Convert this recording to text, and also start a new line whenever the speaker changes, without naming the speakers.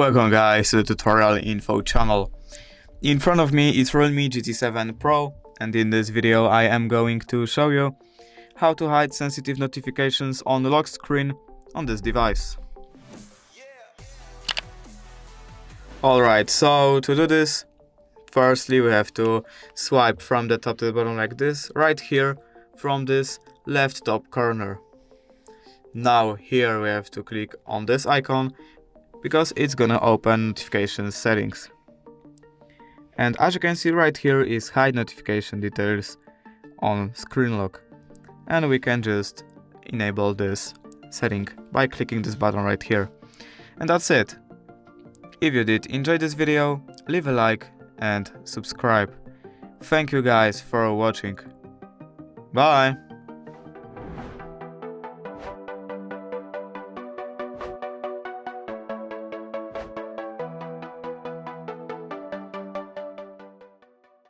Welcome guys to the tutorial info channel. In front of me is Realme GT7 Pro, and in this video I am going to show you how to hide sensitive notifications on the lock screen on this device. Alright, so to do this, firstly we have to swipe from the top to the bottom like this, right here from this left top corner. Now here we have to click on this icon because it's gonna open notification settings. And as you can see right here is hide notification details on screen lock. And we can just enable this setting by clicking this button right here. And that's it. If you did enjoy this video, leave a like and subscribe. Thank you guys for watching. Bye!